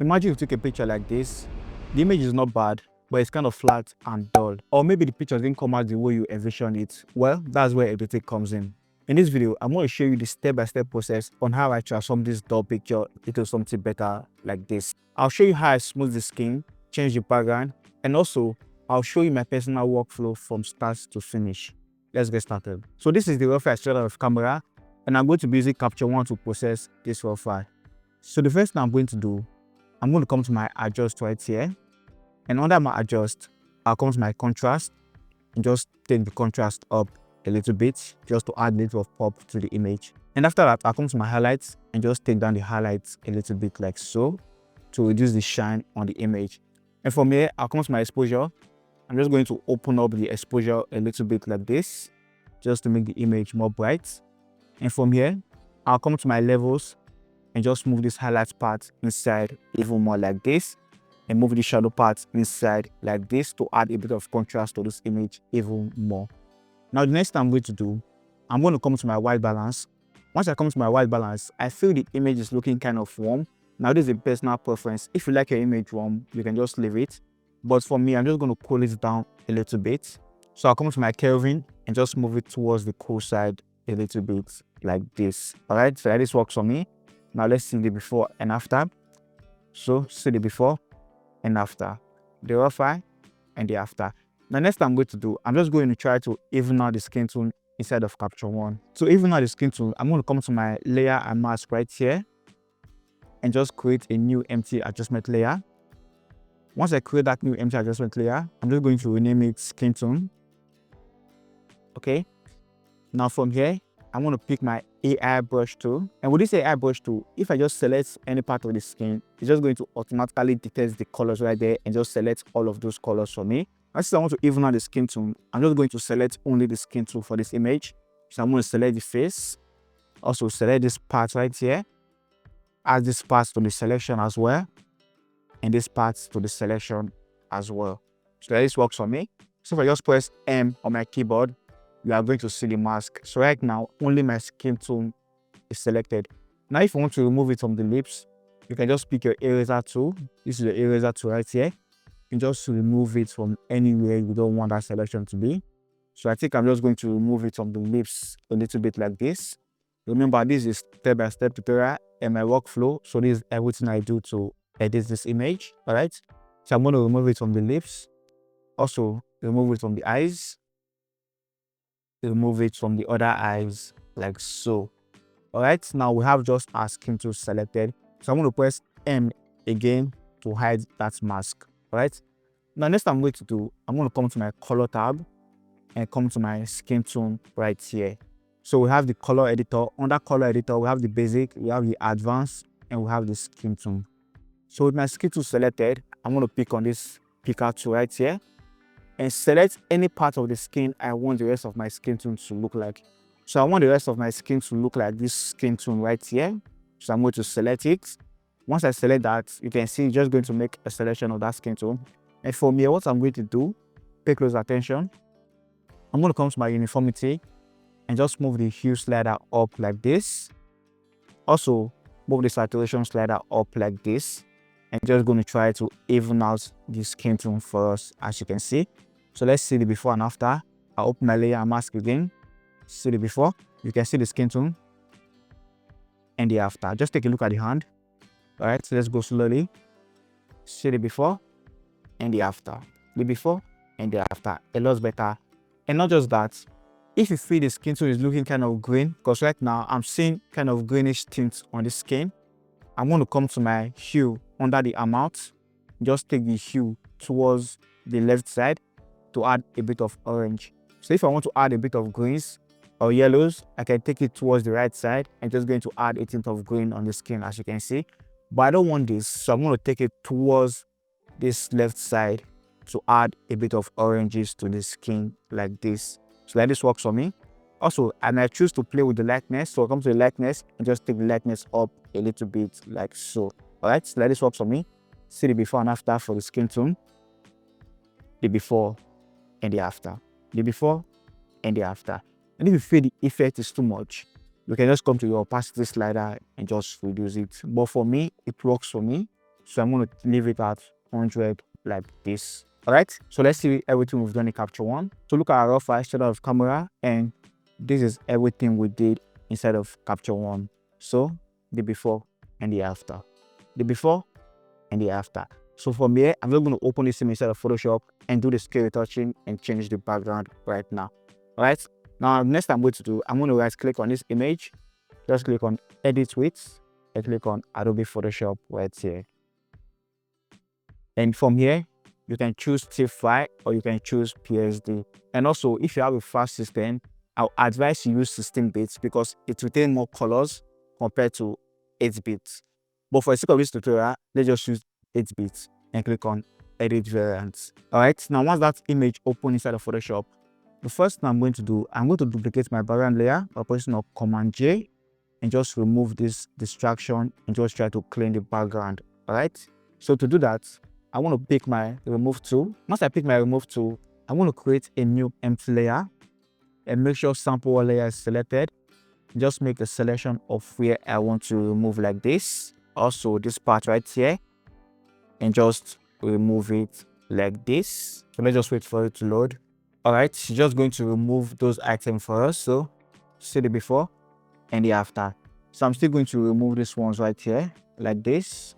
Imagine you took a picture like this. The image is not bad, but it's kind of flat and dull. Or maybe the picture didn't come out the way you envisioned it. Well, that's where editing comes in. In this video, I'm going to show you the step-by-step process on how I transform this dull picture into something better like this. I'll show you how I smooth the skin, change the background, and also I'll show you my personal workflow from start to finish. Let's get started. So this is the raw file straight out of camera, and I'm going to be using Capture One to process this raw file. So the first thing I'm going to do, I'm going to come to my adjust right here, and under my adjust, I'll come to my contrast and just take the contrast up a little bit just to add a little of pop to the image. And after that, I'll come to my highlights and just take down the highlights a little bit like so to reduce the shine on the image. And from here, I'll come to my exposure. I'm just going to open up the exposure a little bit like this just to make the image more bright. And from here, I'll come to my levels and just move this highlight part inside even more like this, and move the shadow part inside like this to add a bit of contrast to this image even more. Now the next thing I'm going to do, I'm going to come to my white balance. Once I come to my white balance, I feel the image is looking kind of warm. Now this is a personal preference. If you like your image warm, you can just leave it. But for me, I'm just going to cool it down a little bit. So I'll come to my Kelvin and just move it towards the cool side a little bit like this. All right, so this works for me. Now let's see the before and after. So see the before and after, the raw file and the after. The next thing I'm going to do, I'm just going to try to even out the skin tone inside of Capture One. To even out the skin tone, I'm going to come to my layer and mask right here and just create a new empty adjustment layer. Once I create that new empty adjustment layer, I'm just going to rename it skin tone. Okay. Now from here, I'm going to pick my AI brush tool. And with this AI brush tool, if I just select any part of the skin, it's just going to automatically detect the colors right there and just select all of those colors for me. As I want to even out the skin tone, I'm just going to select only the skin tone for this image. So I'm going to select the face, also select this part right here, add this part to the selection as well, and this part to the selection as well. So this works for me. So if I just press M on my keyboard, you are going to see the mask. So right now, only my skin tone is selected. Now, if you want to remove it from the lips, you can just pick your eraser tool. This is the eraser tool right here. You can just remove it from anywhere you don't want that selection to be. So I think I'm just going to remove it from the lips a little bit like this. Remember, this is step-by-step tutorial and my workflow. So this is everything I do to edit this image. All right. So I'm going to remove it from the lips. Also, remove it from the eyes. Remove it from the other eyes like so. All right, now we have just our skin tone selected. So I'm going to press M again to hide that mask. All right, now next I'm going to do, I'm going to come to my color tab and come to my skin tone right here. So we have the color editor. Under color editor, we have the basic, we have the advanced, and we have the skin tone. So with my skin tone selected, I'm going to pick on this picker tool right here and select any part of the skin I want the rest of my skin tone to look like. So I want the rest of my skin to look like this skin tone right here. So I'm going to select it. Once I select that, you can see it's just going to make a selection of that skin tone. And for me, what I'm going to do, pay close attention. I'm going to come to my uniformity and just move the hue slider up like this. Also, move the saturation slider up like this. And just going to try to even out the skin tone for us, as you can see. So let's see the before and after. I'll open my layer and mask again. See the before. You can see the skin tone and the after. Just take a look at the hand. All right, so let's go slowly. See the before and the after. The before and the after. A lot better. And not just that, if you feel the skin tone is looking kind of green, because right now I'm seeing kind of greenish tints on the skin, I'm going to come to my hue under the amount. Just take the hue towards the left side to add a bit of orange. So if I want to add a bit of greens or yellows, I can take it towards the right side and just going to add a tint of green on the skin, as you can see. But I don't want this, so I'm going to take it towards this left side to add a bit of oranges to the skin like this. So that this works for me. Also, and I choose to play with the lightness. So I come to the lightness and just take the lightness up a little bit like so. All right, so that this works for me. See the before and after for the skin tone. The before and the after. The before and the after. And if you feel the effect is too much, you can just come to your opacity slider and just reduce it. But for me, it works for me. So I'm going to leave it at 100 like this. All right. So let's see everything we've done in Capture One. So look at our rough file straight out of camera, and this is everything we did inside of Capture One. So the before and the after. The before and the after. So from here, I'm just going to open this image inside of Photoshop and do the scale retouching and change the background right now. All right. Now, next I'm going to do, I'm going to right click on this image. Just click on Edit With and click on Adobe Photoshop right here. And from here, you can choose TIFF file or you can choose PSD. And also, if you have a fast system, I'll advise you use 16 bits because it retains more colors compared to 8 bits. But for the sake of this tutorial, let's just use 8 bits and click on Edit Variants. All right, now once that image opens inside of Photoshop, the first thing I'm going to do, I'm going to duplicate my background layer by pressing on Command J and just remove this distraction and just try to clean the background. All right, so to do that, I want to pick my remove tool. Once I pick my remove tool, I want to create a new empty layer and make sure sample layer is selected. Just make a selection of where I want to remove like this. Also this part right here, and just remove it like this. So let's just wait for it to load. All right, just going to remove those items for us. So see the before and the after. So I'm still going to remove these ones right here like this,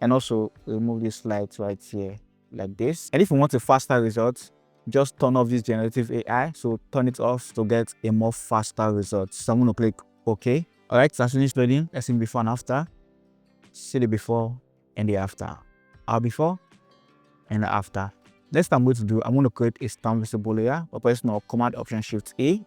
and also remove this light right here like this. And if you want a faster result, just turn off this generative AI. So turn it off to get a more faster result. So I'm going to click OK. All right, so I finished loading. Let's see before and after. See the before and the after. Our before and the after. Next I'm going to do, I'm going to create a stamp visible layer by pressing on Command Option Shift A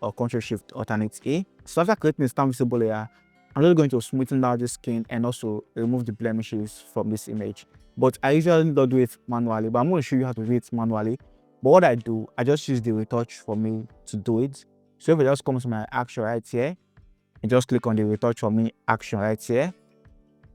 or Ctrl Shift Alternate A. So after creating a stamp visible layer, I'm just going to smoothen out the skin and also remove the blemishes from this image. But I usually don't do it manually, but I'm going to show you how to do it manually. But what I do, I just use the retouch for me to do it. So if I just come to my action right here and just click on the retouch for me action right here,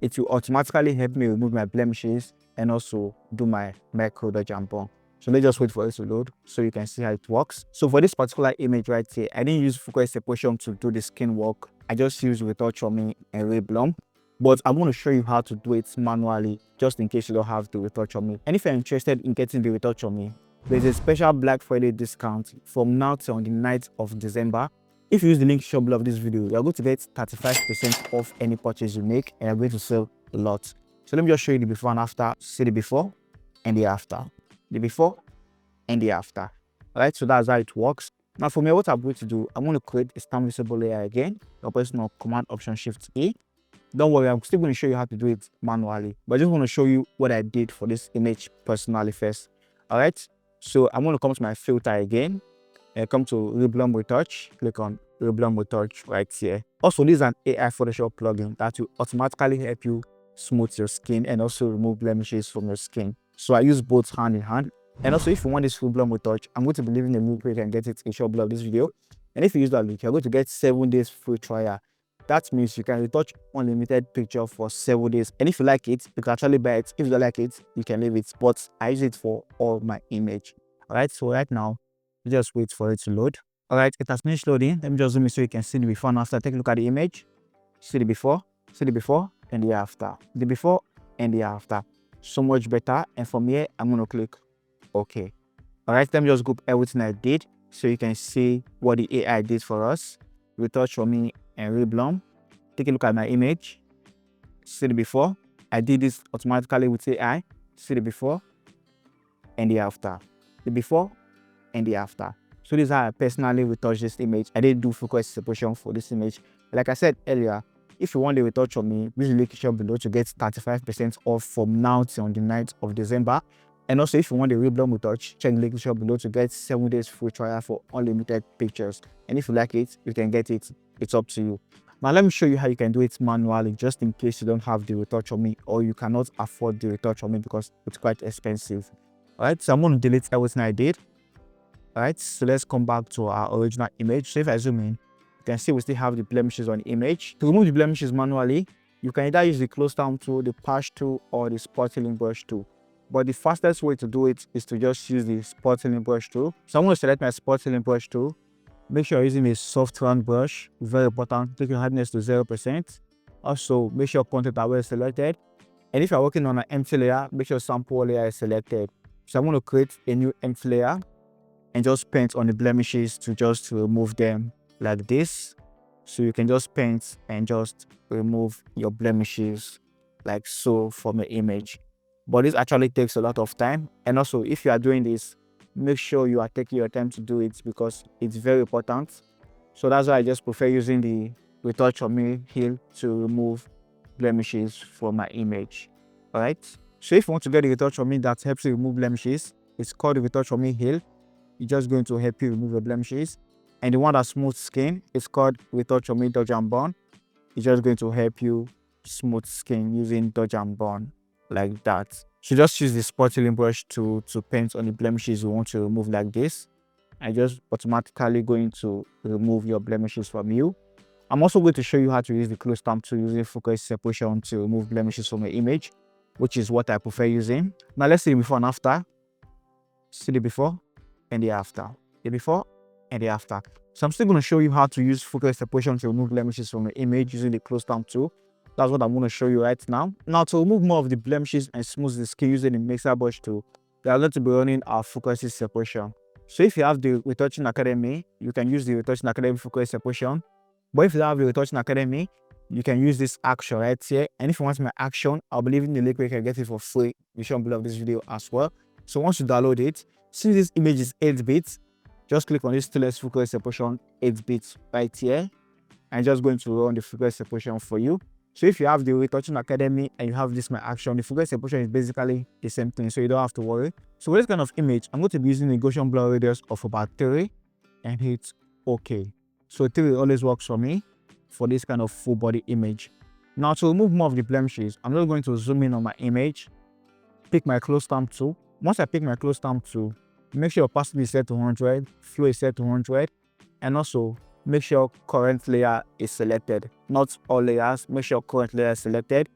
it will automatically help me remove my blemishes and also do my micro dodge and burn. So let's just wait for it to load so you can see how it works. So for this particular image right here, I didn't use focus separation to do the skin work. I just used retouch for me and reblum. But I'm going to show you how to do it manually, just in case you don't have the retouch on me. And if you're interested in getting the retouch on me, there's a special Black Friday discount from now till the 9th of December. If you use the link shown below this video, you're going to get 35% off any purchase you make, and you're going to save a lot. So let me just show you the before and after. See the before and the after. The before and the after. All right, so that's how it works. Now for me, what I'm going to do, I'm going to create a stamp visible layer again. You're pressing on Command Option Shift A. Don't worry, I'm still going to show you how to do it manually, but I just want to show you what I did for this image personally first. All right, so I'm going to come to my filter again and come to Reblum Retouch. Click on Reblum Retouch right here. Also, this is an AI Photoshop plugin that will automatically help you smooth your skin and also remove blemishes from your skin. So I use both hand in hand. And also, if you want this Reblum Retouch, I'm going to be leaving the link where you can get it in short below this video. And if you use that link, you're going to get 7 days free trial. That means you can retouch unlimited picture for 7 days. And if you like it, you can actually buy it. If you don't like it, you can leave it. But I use it for all my image. All right, so right now, just wait for it to load. All right, it has finished loading. Let me just zoom in so you can see the before and after. Take a look at the image. See the before and the after. The before and the after. So much better. And from here, I'm going to click OK. All right, let me just group everything I did so you can see what the AI did for us. Retouch for me and reblum. Take a look at my image. See the before. I did this automatically with AI. See the before and the after. The before and the after. So this is how I personally retouch this image. I didn't do focus separation for this image. Like I said earlier, if you want the retouch on me, use the link shown below to get 35% off from now till the 9th of December. And also, if you want the reblum retouch, check the link shown below to get 7 days free trial for unlimited pictures. And if you like it, you can get it. It's up to you. Now, let me show you how you can do it manually, just in case you don't have the retouch on me or you cannot afford the retouch on me because it's quite expensive. All right, so I'm going to delete everything I did. All right, so let's come back to our original image. So if I zoom in, you can see we still have the blemishes on the image. To remove the blemishes manually, you can either use the close down tool, the patch tool, or the spot healing brush tool. But the fastest way to do it is to just use the spot healing brush tool. So I'm going to select my spot healing brush tool. Make sure you're using a soft round brush. Very important. Take your hardness to 0%. Also, make sure content are well selected. And if you're working on an empty layer, make sure sample layer is selected. So I'm going to create a new empty layer and just paint on the blemishes to just remove them like this. So you can just paint and just remove your blemishes like so from the image. But this actually takes a lot of time. And also, if you are doing this, make sure you are taking your time to do it because it's very important. So that's why I just prefer using the retouch on me heel to remove blemishes from my image. All right. So if you want to get the retouch on me that helps you remove blemishes, it's called the retouch on me heel. It's just going to help you remove your blemishes. And the one that smooth skin is called retouch on me dodge and burn. It's just going to help you smooth skin using dodge and burn like that. So just use the spotting brush to paint on the blemishes you want to remove like this. And just automatically going to remove your blemishes from you. I'm also going to show you how to use the close stamp tool using focus separation to remove blemishes from your image, which is what I prefer using. Now let's see the before and after. See the before and the after. The before and the after. So I'm still going to show you how to use focus separation to remove blemishes from your image using the close stamp tool. That's what I'm going to show you right now. Now to remove more of the blemishes and smooth the skin using the mixer brush tool, we are going to be running our focus separation. So if you have the Retouching Academy, you can use the Retouching Academy focus separation. But if you don't have the Retouching Academy, you can use this action right here. And if you want my action, I'll be leaving the link where you can get it for free in the description below this video as well. So once you download it, since this image is 8 bits, just click on this Teelens focus separation 8 bits right here. And just going to run the focus separation for you. So if you have the Retouching Academy and you have this my action, the focus separation is basically the same thing, so you don't have to worry. So for this kind of image, I'm going to be using a Gaussian blur radius of about 3 and hit OK. So 3 always works for me for this kind of full body image. Now to remove more of the blemishes, I'm just going to zoom in on my image, pick my close stamp tool. Once I pick my close stamp tool, make sure opacity is set to 100, flow is set to 100, and also make sure current layer is selected. Not all layers, make sure current layer is selected.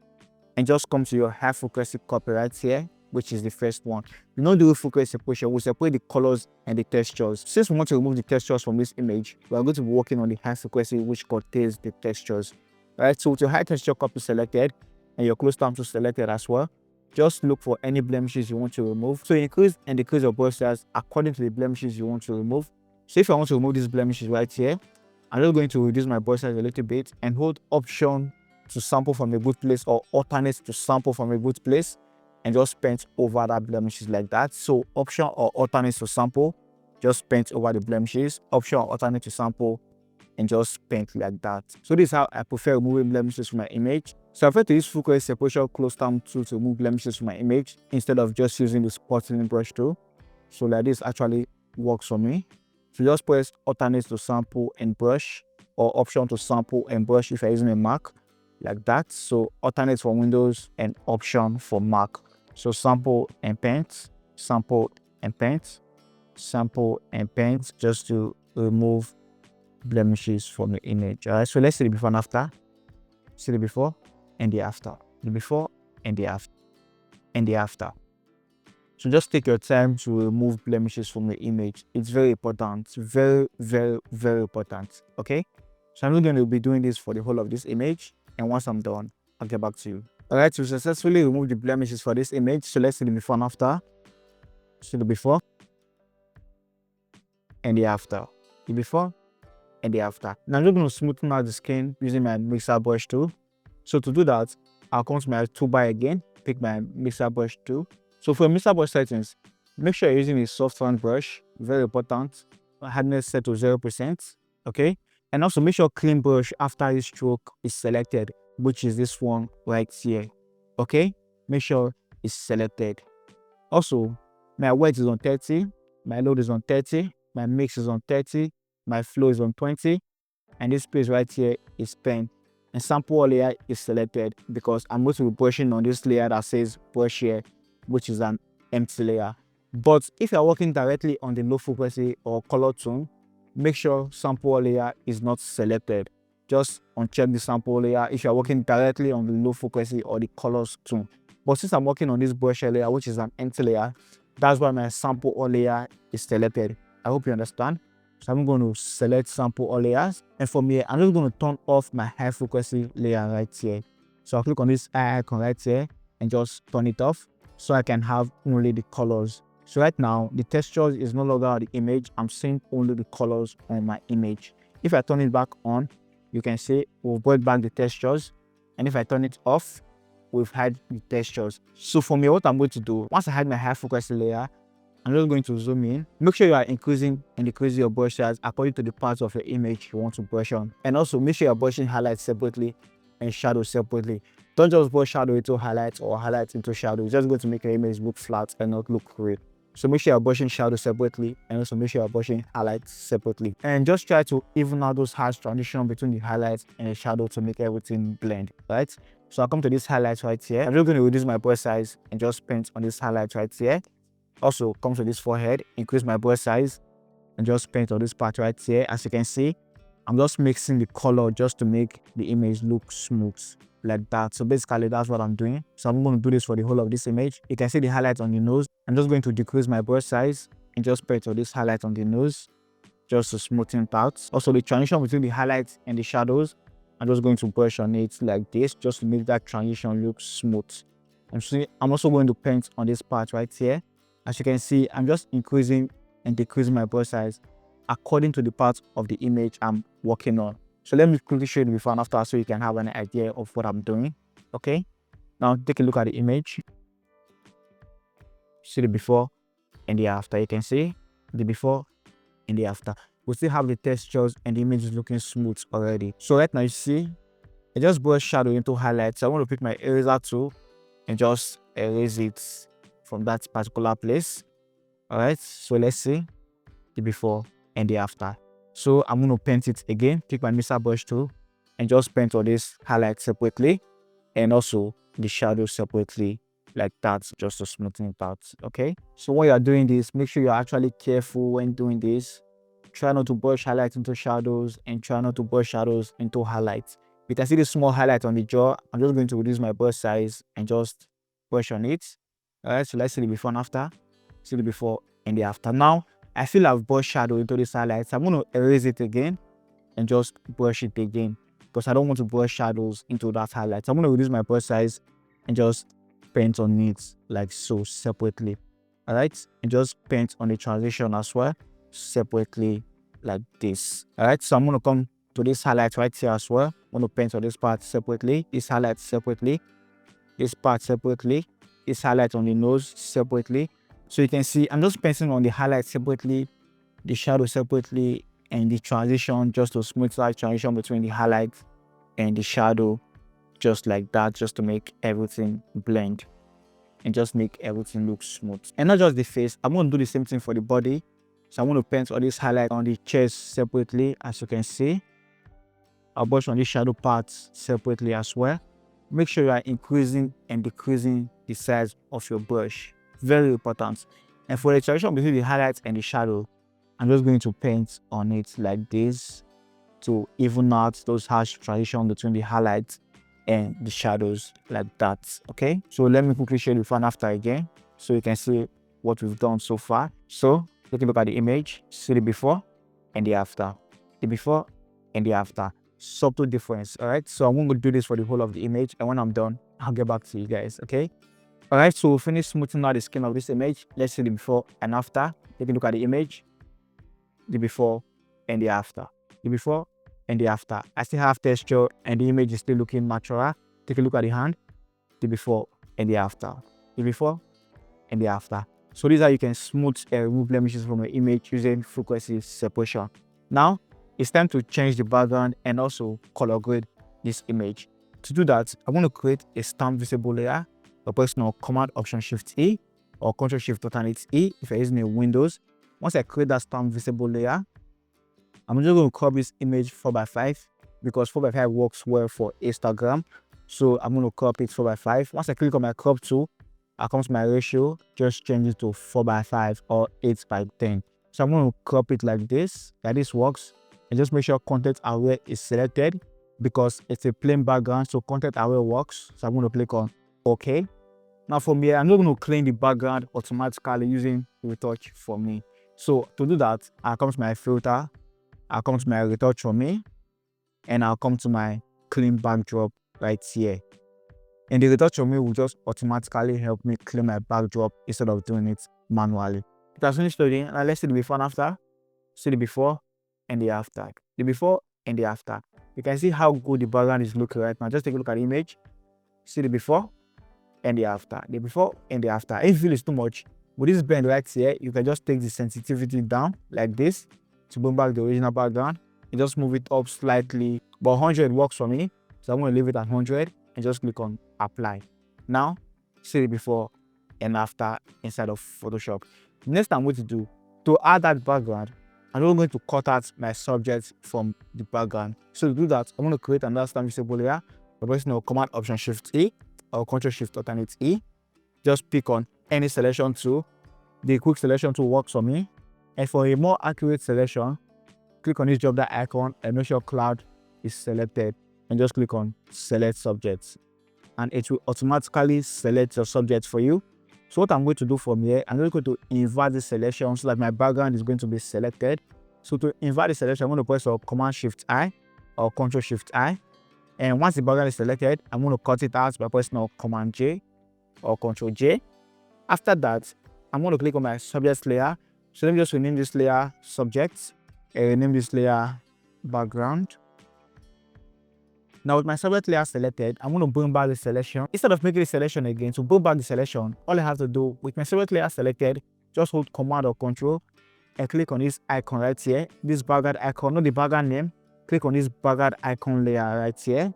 And just come to your high frequency copy right here, which is the first one. You know the focus separation, we separate the colors and the textures. Since we want to remove the textures from this image, we are going to be working on the high frequency which contains the textures. Right, so with your high texture copy selected and your close stamp tool selected as well, just look for any blemishes you want to remove. So increase and decrease your brush size according to the blemishes you want to remove. So if I want to remove these blemishes right here, I'm just going to reduce my brush size a little bit and hold Option to sample from a good place or alternate to sample from a good place and just paint over that blemishes like that. So Option or alternate to sample, just paint over the blemishes. Option or alternate to sample and just paint like that. So this is how I prefer removing blemishes from my image. So I prefer to use focus separation close stamp tool to remove blemishes from my image instead of just using the spotting brush tool. So like this actually works for me. So just press alternate to sample and brush or Option to sample and brush if you're using a Mac like that. So alternate for Windows and Option for Mac. So sample and paint, sample and paint, sample and paint just to remove blemishes from the image. All right, so let's see the before and after. See the before and the after. The before and the after. And the after. So just take your time to remove blemishes from the image. It's very important. Very, very, very important. Okay? So I'm not going to be doing this for the whole of this image. And once I'm done, I'll get back to you. Alright, so successfully remove the blemishes for this image. So let's see the before and after. See the before and the after. The before and the after. Now I'm just going to smoothen out the skin using my mixer brush tool. So to do that, I'll come to my toolbar again, pick my mixer brush tool. So for mixer brush settings, make sure you're using a soft round brush, very important. Hardness set to 0%, okay? And also make sure clean brush after this stroke is selected, which is this one right here, okay? Make sure it's selected. Also, my weight is on 30, my load is on 30, my mix is on 30, my flow is on 20, and this space right here is pen. And sample layer is selected because I'm going to be brushing on this layer that says brush here, which is an empty layer. But if you're working directly on the low frequency or color tone, make sure sample layer is not selected. Just uncheck the sample layer if you're working directly on the low frequency or the colors tone. But since I'm working on this brush layer, which is an empty layer, that's why my sample layer is selected. I hope you understand. So I'm going to select sample all layers, and from here I'm just going to turn off my high frequency layer right here. So I'll click on this eye icon right here and just turn it off so I can have only the colors. So right now, the textures is no longer on the image. I'm seeing only the colors on my image. If I turn it back on, you can see we've brought back the textures. And if I turn it off, we've had the textures. So for me, what I'm going to do, once I had my high frequency layer, I'm just going to zoom in. Make sure you are increasing and decreasing your brush size according to the parts of your image you want to brush on. And also make sure you're brushing highlights separately and shadows separately. Don't just brush shadow into highlights or highlights into shadow. It's just going to make your image look flat and not look real. So make sure you're brushing shadow separately and also make sure you're brushing highlights separately. And just try to even out those harsh transition between the highlights and the shadow to make everything blend, right? So I'll come to this highlight right here. I'm just going to reduce my brush size and just paint on this highlight right here. Also come to this forehead, increase my brush size and just paint on this part right here. As you can see, I'm just mixing the color just to make the image look smooth like that. So basically that's what I'm doing. So I'm going to do this for the whole of this image. You can see the highlight on the nose. I'm just going to decrease my brush size and just paint on this highlight on the nose just to smoothen it out. Also the transition between the highlights and the shadows, I'm just going to brush on it like this just to make that transition look smooth. I'm also going to paint on this part right here. As you can see, I'm just increasing and decreasing my brush size according to the part of the image I'm working on. So let me quickly show you the before and after so you can have an idea of what I'm doing. Okay, now take a look at the image. See the before and the after. You can see the before and the after. We still have the textures and the image is looking smooth already. So right now you see, I just brush shadow into highlights. So I want to pick my eraser tool and just erase it from that particular place. All right, so let's see the before and the after. So I'm going to paint it again. Take my mixer brush tool and just paint all this highlight separately and also the shadow separately like that, just to smoothen it out. Okay, so when you are doing this, make sure you're actually careful when doing this. Try not to brush highlights into shadows and try not to brush shadows into highlights. You can see the small highlight on the jaw. I'm just going to reduce my brush size and just brush on it. All right, so let's see the before and after. See the before and the after. Now I feel I've brushed shadow into this highlight, so I'm going to erase it again and just brush it again because I don't want to brush shadows into that highlight. So I'm going to reduce my brush size and just paint on it like so separately. All right, and just paint on the transition as well separately like this. All right, so I'm going to come to this highlight right here as well. I'm going to paint on this part separately, this highlight separately, this part separately, this highlight on the nose separately. So you can see I'm just painting on the highlight separately, the shadow separately, and the transition just to smooth that transition between the highlight and the shadow just like that, just to make everything blend and just make everything look smooth. And not just the face, I'm going to do the same thing for the body. So I'm going to paint all this highlight on the chest separately. As you can see, I'll brush on the shadow parts separately as well. Make sure you are increasing and decreasing the size of your brush. Very important. And for the transition between the highlights and the shadow, I'm just going to paint on it like this to even out those harsh transition between the highlights and the shadows like that. Okay, so let me quickly show you before and after again so you can see what we've done so far. So take a look at the image, see the before and the after, the before and the after. Subtle difference. All right, so I'm going to do this for the whole of the image, and when I'm done, I'll get back to you guys. Okay, all right, so we'll finish smoothing out the skin of this image. Let's see the before and after. Take a look at the image, the before and the after, the before and the after. I still have texture and the image is still looking natural. Take a look at the hand, the before and the after, the before and the after. So these are how you can smooth and remove blemishes from your image using frequency separation. Now it's time to change the background and also color grade this image. To do that, I want to create a stamp visible layer by pressing on Command Option Shift E or Ctrl Shift Alternate E if you're using a Windows. Once I create that stamp visible layer, I'm just going to crop this image 4x5 because 4x5 works well for Instagram. So I'm going to crop it 4x5. Once I click on my crop tool, I come to my ratio, just change it to 4x5 or 8x10. So I'm going to crop it like this works. And just make sure content aware is selected because it's a plain background, so content aware works. So I'm going to click on OK. Now from here, I'm not going to clean the background automatically using retouch for me. So to do that, I'll come to my filter, I'll come to my retouch for me, and I'll come to my clean backdrop right here. And the retouch for me will just automatically help me clear my backdrop instead of doing it manually. It has finished loading. Now let's see the before and after. See the before and the after. The before and the after. You can see how good the background is looking right now. Just take a look at the image. See the before and the after. The before and the after. If you feel it's too much, with this bend right here, you can just take the sensitivity down like this to bring back the original background. You just move it up slightly, but 100 works for me. So I'm going to leave it at 100 and just click on apply. Now, see the before and after inside of Photoshop. Next I'm going to do, to add that background, I'm not going to cut out my subject from the background. So to do that, I'm going to create another stamp visible layer by pressing Command Option Shift E or Control Shift Alternate E. Just pick on any selection tool. The quick selection tool works for me. And for a more accurate selection, click on this drop down icon and make sure cloud is selected and just click on select subjects. And it will automatically select your subject for you. So what I'm going to do from here, I'm just going to invert the selection so that my background is going to be selected. So to invert the selection, I'm going to press Command Shift I or Control Shift I. And once the background is selected, I'm going to cut it out by pressing Command J or Control J. After that, I'm going to click on my subject layer. So let me just rename this layer subject and rename this layer background. Now with my subject layer selected, I'm going to bring back the selection. Instead of making the selection again, to bring back the selection, all I have to do with my subject layer selected, just hold Command or Control and click on this icon right here. This background icon, not the background name. Click on this background icon layer right here.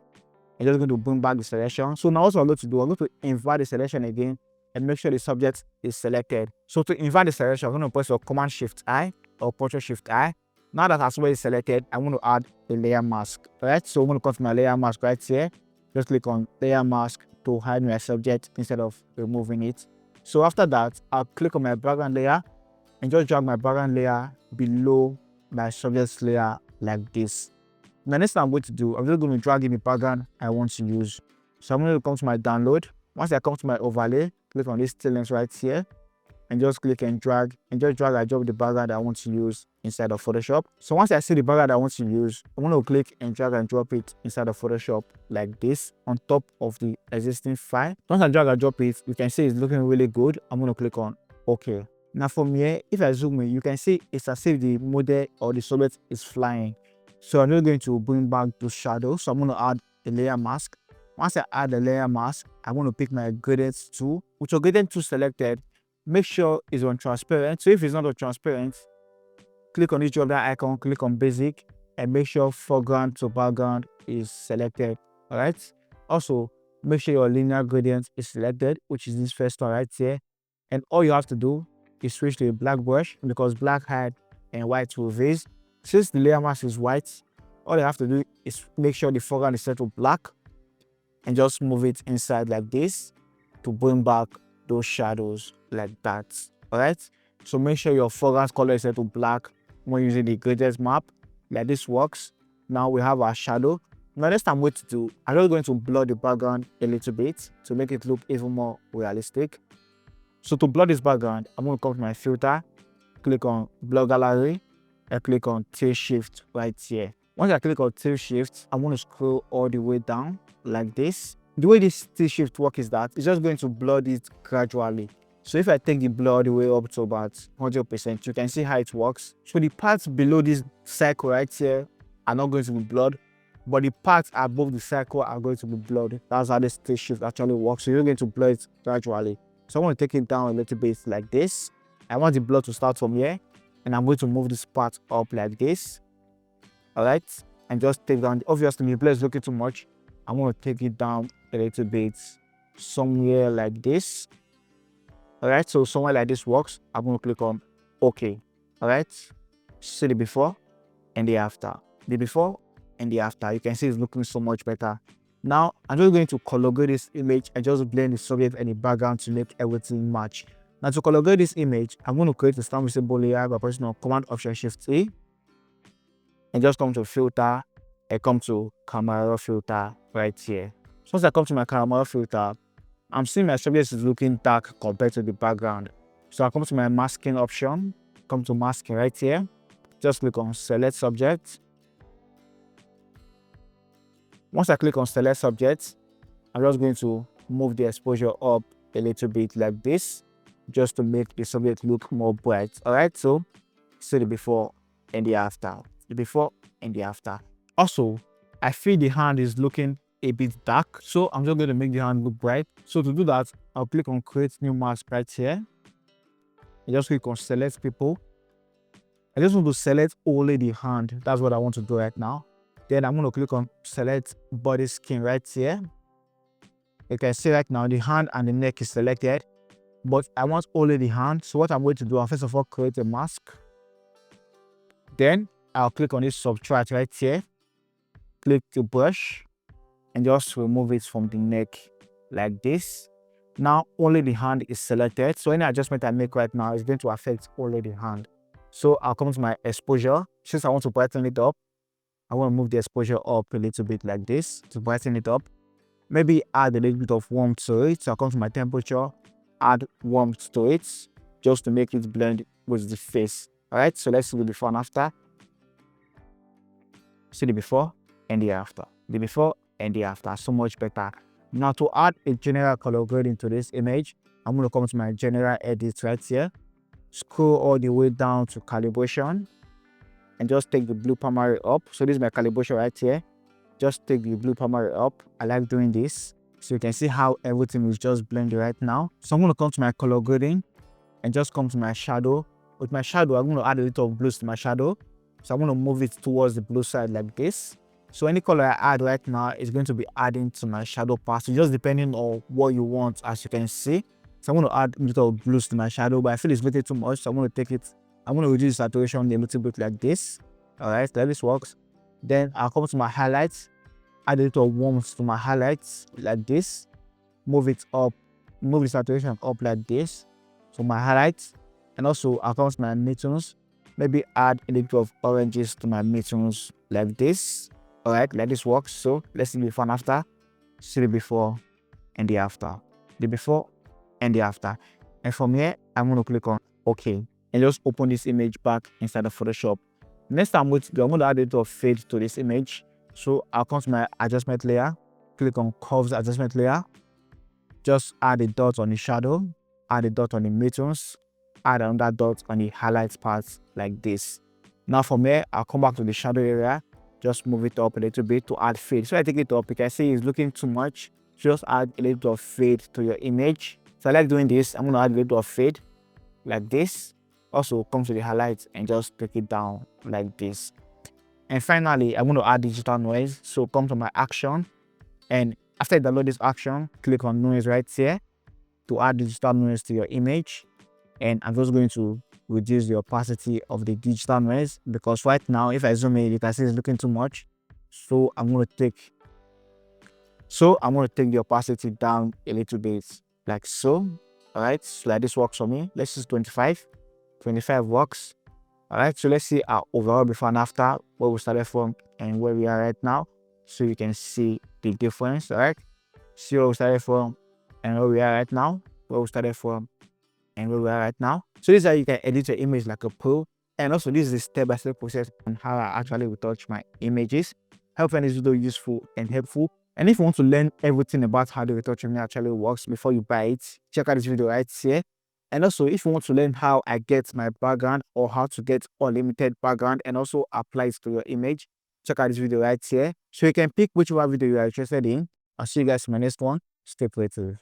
And just going to bring back the selection. So now what I'm going to do, I'm going to invert the selection again and make sure the subject is selected. So to invert the selection, I'm going to press Command Shift I or Control Shift I. Now that has already selected, I'm going to add a layer mask. Alright, so I'm going to come to my layer mask right here. Just click on layer mask to hide my subject instead of removing it. So after that, I'll click on my background layer and just drag my background layer below my subject layer like this. The next thing I'm going to do, I'm just going to drag in the background I want to use. So I'm going to come to my download. Once I come to my overlay, click on this Teelens right here and just click and drag and drop the background I want to use inside of Photoshop. So once I see the background I want to use, I'm going to click and drag and drop it inside of Photoshop like this on top of the existing file. Once I drag and drop it, you can see it's looking really good. I'm going to click on OK. Now from here, if I zoom in, you can see it's as if the model or the subject is flying. So I'm just going to bring back those shadows. So I'm going to add a layer mask. Once I add the layer mask, I'm going to pick my gradient tool. With your gradient tool selected, make sure it's on transparent. So if it's not on transparent, click on this drop down icon, click on basic, and make sure foreground to background is selected. Alright. Also, make sure your linear gradient is selected, which is this first one right here. And all you have to do is switch to a black brush because black hide and white will vase. Since the layer mask is white, all you have to do is make sure the foreground is set to black and just move it inside like this to bring back those shadows like that. Alright, so make sure your foreground color is set to black when using the gradient map. Like this works. Now we have our shadow. Now next I'm going to do, I'm just going to blur the background a little bit to make it look even more realistic. So to blur this background, I'm going to come to my filter, click on blur gallery and click on tilt shift right here. Once I click on tilt shift, I'm going to scroll all the way down like this. The way this tilt shift works is that it's just going to blur it gradually. So if I take the blur all the way up to about 100%, you can see how it works. So the parts below this circle right here are not going to be blurred, but the parts above the circle are going to be blurred. That's how this tilt shift actually works. So you're going to blur it gradually. So I want to take it down a little bit like this. I want the blur to start from here, and I'm going to move this part up like this. Alright, and just take down, obviously the blur is looking too much. I'm going to take it down a little bit somewhere like this. Alright, so somewhere like this works. I'm going to click on OK. Alright, see the before and the after. The before and the after. You can see it's looking so much better. Now, I'm just going to color grade this image and just blend the subject and the background to make everything match. Now, to color grade this image, I'm going to create a stamp visible layer by pressing Command Option Shift A and just come to filter and come to camera filter right here. So once I come to my camera filter, I'm seeing my subject is looking dark compared to the background. So I come to my masking option, come to masking right here, just click on select subject. Once I click on select subject, I'm just going to move the exposure up a little bit like this, just to make the subject look more bright. All right, so see the before and the after. The before and the after. Also, I feel the hand is looking a bit dark, so I'm just going to make the hand look bright. So to do that, I'll click on create new mask right here. I just click on select people. I just want to select only the hand. That's what I want to do right now. Then I'm going to click on select body skin right here. You can see right now the hand and the neck is selected, but I want only the hand. So what I'm going to do, I'll first of all create a mask. Then I'll click on this subtract right here, click the brush, and just remove it from the neck like this. Now only the hand is selected. So any adjustment I make right now is going to affect only the hand. So I'll come to my exposure. Since I want to brighten it up, I want to move the exposure up a little bit like this to brighten it up. Maybe add a little bit of warmth to it. So I'll come to my temperature, add warmth to it, just to make it blend with the face. All right, so let's see the before and after. See the before and the after. The before and the after, so much better. Now to add a general color grading to this image, I'm going to come to my general edit right here, scroll all the way down to calibration, and just take the blue primary up. So this is my calibration right here. Just take the blue primary up. I like doing this, so you can see how everything is just blended right now. So I'm going to come to my color grading and just come to my shadow. With my shadow, I'm going to add a little of blues to my shadow. So I'm going to move it towards the blue side like this. So any color I add right now is going to be adding to my shadow part. So just depending on what you want, as you can see. So I'm going to add a little blues to my shadow, but I feel it's way too much. So I'm going to take it. I'm going to reduce saturation a little bit like this. All right, so this works. Then I'll come to my highlights, add a little warmth to my highlights like this. Move it up, move the saturation up like this. So my highlights, and also I'll come to my midtones. Maybe add a little of oranges to my midtones like this. All right, like this works. So let's see the before and after. See the before and the after. The before and the after. And from here, I'm going to click on OK and just open this image back inside of Photoshop. Next, I'm going to add a little fade to this image. So I'll come to my adjustment layer, click on curves adjustment layer. Just add a dot on the shadow, add a dot on the midtones, add another dot on the highlights part like this. Now from here, I'll come back to the shadow area, just move it up a little bit to add fade. So I take it up, you can see it's looking too much. Just add a little of fade to your image. So I like doing this. I'm going to add a little of fade like this. Also come to the highlights and just take it down like this. And finally, I'm going to add digital noise. So come to my action, and after you download this action, click on noise right here to add digital noise to your image. And I'm just going to reduce the opacity of the digital noise, because right now, if I zoom in, you can see it's looking too much. So I'm going to take the opacity down a little bit, like so. All right, so like this works for me. Let's use 25. 25 works. All right, so let's see our overall before and after, where we started from and where we are right now, so you can see the difference. All right, see where we started from and where we are right now, where we started from and where we are right now. So this is how you can edit your image like a pro. And also, this is a step-by-step process on how I actually retouch my images. I hope this video useful and helpful. And if you want to learn everything about how the retouching actually works before you buy it, check out this video right here. And also, if you want to learn how I get my background or how to get unlimited background and also apply it to your image, check out this video right here. So you can pick whichever video you are interested in. I'll see you guys in my next one. Stay creative.